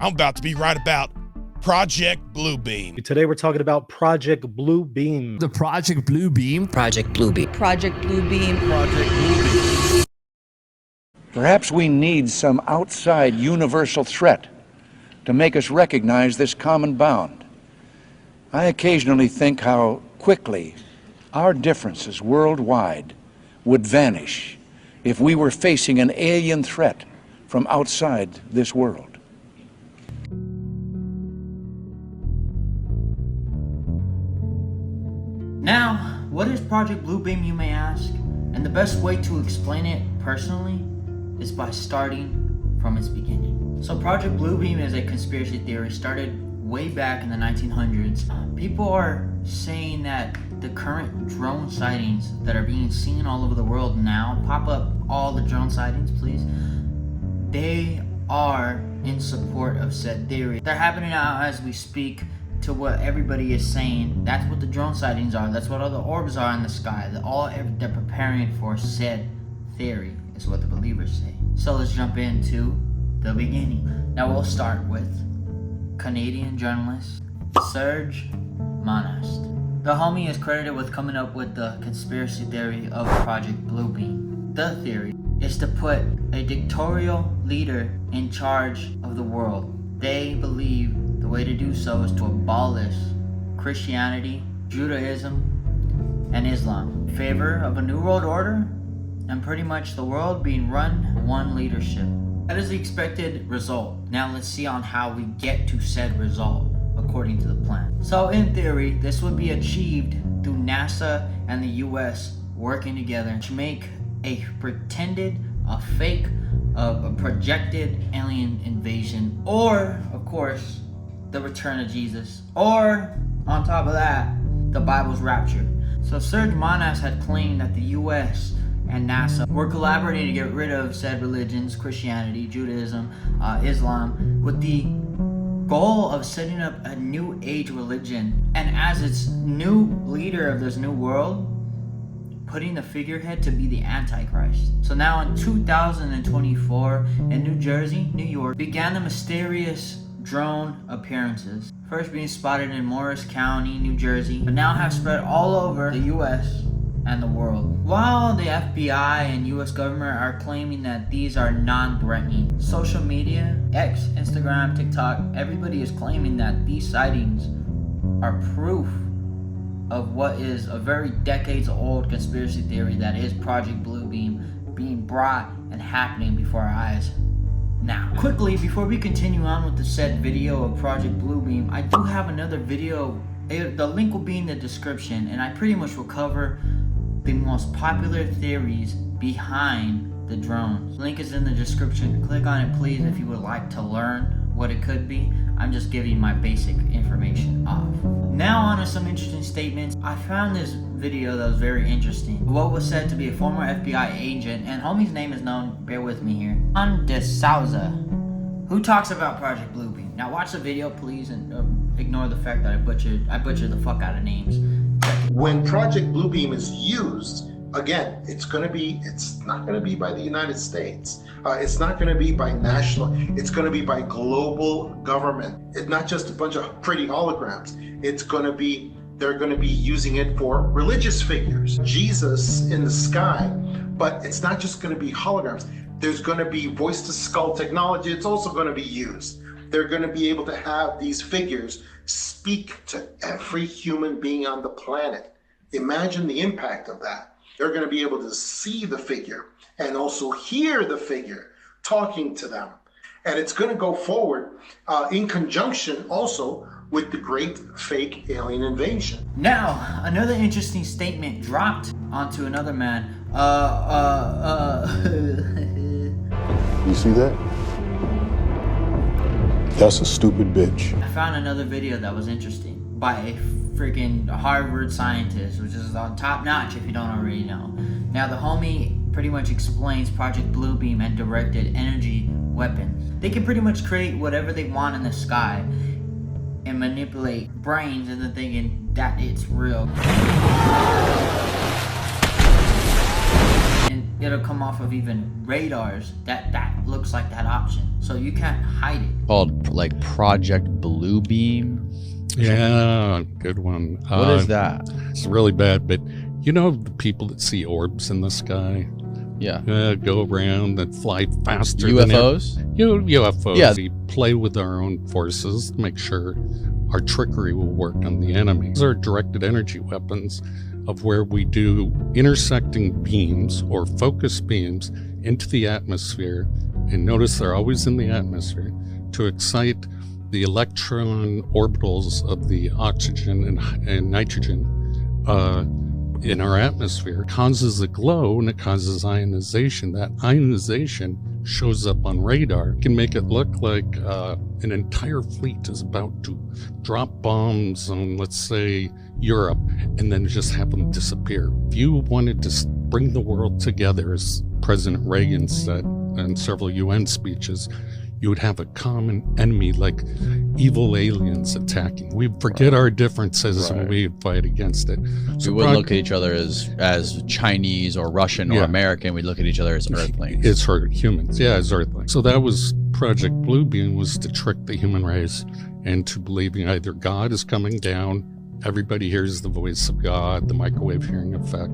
I'm about to be right about Project Bluebeam. Today we're talking about Project Bluebeam. The Project Bluebeam. Project Bluebeam. Project Bluebeam. Project Bluebeam. Perhaps we need some outside universal threat to make us recognize this common bound. I occasionally think how quickly our differences worldwide would vanish if we were facing an alien threat from outside this world. Now, what is Project Bluebeam, you may ask? And the best way to explain it personally is by starting from its beginning. So Project Bluebeam is a conspiracy theory started way back in the 1900s. People are saying that the current drone sightings that are being seen all over the world now, pop up all the drone sightings please, they are in support of said theory. They're happening now as we speak. To what everybody is saying, that's what the drone sightings are, that's what all the orbs are in the sky. They're preparing for said theory, is what the believers say. So let's jump into the beginning. Now we'll start with Canadian journalist Serge Monast. The homie is credited with coming up with the conspiracy theory of Project Bluebeam. The theory is to put a dictatorial leader in charge of the world. They believe the way to do so is to abolish Christianity, Judaism, and Islam in favor of a new world order and pretty much the world being run one leadership. That is the expected result. Now let's see on how we get to said result according to the plan. So in theory, this would be achieved through NASA and the US working together to make a fake, a projected alien invasion, or of course the return of Jesus, or on top of that, the Bible's rapture. So Serge Monast had claimed that the US and NASA were collaborating to get rid of said religions, Christianity, Judaism, Islam, with the goal of setting up a new age religion, and as its new leader of this new world, putting the figurehead to be the Antichrist. So now in 2024, in New Jersey, New York, began the mysterious drone appearances. First being spotted in Morris County, New Jersey, but now have spread all over the US and the world. While the FBI and US government are claiming that these are non-threatening, social media, X, Instagram, TikTok, everybody is claiming that these sightings are proof of what is a very decades-old conspiracy theory that is Project Bluebeam being brought and happening before our eyes now. Quickly, before we continue on with the said video of Project Bluebeam, I do have another video. The link will be in the description, and I pretty much will cover the most popular theories behind the drones. Link is in the description. Click on it please if you would like to learn what it could be. I'm just giving my basic information off. Now on to some interesting statements. I found this video that was very interesting. What was said to be a former FBI agent, and homie's name is known, bear with me here, Juan de Souza, who talks about Project Bluebeam. Now watch the video please and ignore the fact that I butchered the fuck out of names. When Project Bluebeam is used, again, it's not going to be by the United States. It's not going to be by national. It's going to be by global government. It's not just a bunch of pretty holograms. They're going to be using it for religious figures. Jesus in the sky, but it's not just going to be holograms. There's going to be voice-to-skull technology. It's also going to be used. They're going to be able to have these figures speak to every human being on the planet. Imagine the impact of that. They're going to be able to see the figure and also hear the figure talking to them. And it's going to go forward in conjunction also with the great fake alien invasion. Now, another interesting statement dropped onto another man. You see that? That's a stupid bitch. I found another video that was interesting by a freaking Harvard scientist, which is on top notch if you don't already know. Now the homie pretty much explains Project Bluebeam and directed energy weapons. They can pretty much create whatever they want in the sky and manipulate brains into thinking that it's real. And it'll come off of even radars that looks like that option. so you can't hide it. Called like Project Bluebeam. Yeah, good one. What is that? It's really bad, but you know the people that see orbs in the sky? Yeah. Go around and fly faster UFOs? than UFOs. Yeah. We play with our own forces to make sure our trickery will work on the enemy. These are directed energy weapons of where we do intersecting beams or focus beams into the atmosphere. And notice they're always in the atmosphere to excite the electron orbitals of the oxygen and nitrogen in our atmosphere. It causes a glow and it causes ionization. That ionization shows up on radar. It can make it look like an entire fleet is about to drop bombs on, let's say, Europe, and then just have them disappear. If you wanted to bring the world together, as President Reagan said in several UN speeches, you would have a common enemy like evil aliens attacking. We forget our differences and we fight against it. So we wouldn't look at each other as Chinese or Russian or American. We'd look at each other as Earthlings. It's humans. Yeah, as Earthlings. So that was Project Bluebeam, was to trick the human race into believing either God is coming down, everybody hears the voice of God, the microwave hearing effect,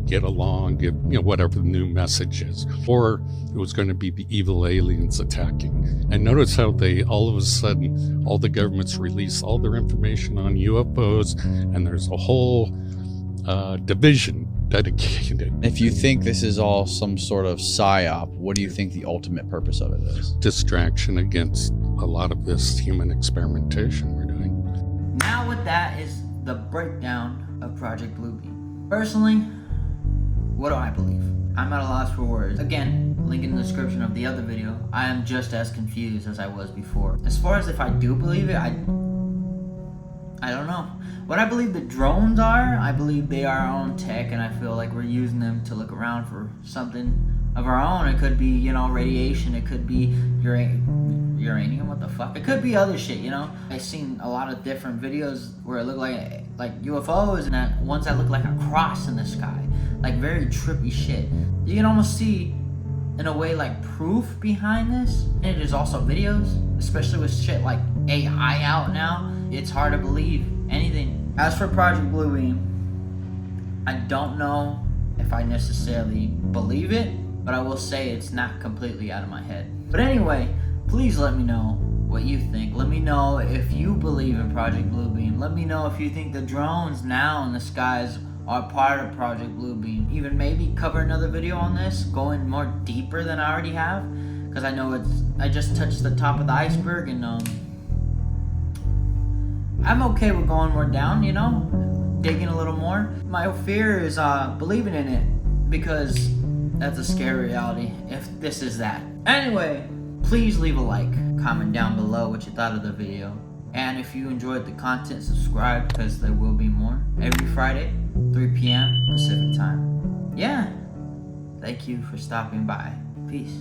get along, get whatever the new message is, or it was going to be the evil aliens attacking. And notice how they all of a sudden, all the governments release all their information on UFOs, and there's a whole division dedicated. If you think this is all some sort of psyop, what do you think the ultimate purpose of it is? Distraction against a lot of this human experimentation we're doing. Now with that is the breakdown of Project Bluebeam. Personally, what do I believe? I'm at a loss for words. Again, link in the description of the other video. I am just as confused as I was before. As far as if I do believe it, I don't know. What I believe the drones are, I believe they are our own tech, and I feel like we're using them to look around for something of our own. It could be, radiation. It could be uranium, what the fuck? It could be other shit, I've seen a lot of different videos where it looked like UFOs, and that ones that look like a cross in the sky. Like very trippy shit. You can almost see, in a way, like proof behind this. And it is also videos, especially with shit like AI out now. It's hard to believe anything. As for Project Bluebeam, I don't know if I necessarily believe it, but I will say it's not completely out of my head. But anyway, please let me know what you think. Let me know if you believe in Project Bluebeam. Let me know if you think the drones now in the skies are part of Project Bluebeam. Even maybe cover another video on this, going more deeper than I already have, because I know I just touched the top of the iceberg, and I'm okay with going more down, digging a little more. My fear is believing in it, because that's a scary reality if this is that. Anyway, please leave a like, comment down below what you thought of the video, and if you enjoyed the content, subscribe, because there will be more every Friday, 3 p.m. Pacific time. Yeah, thank you for stopping by. Peace.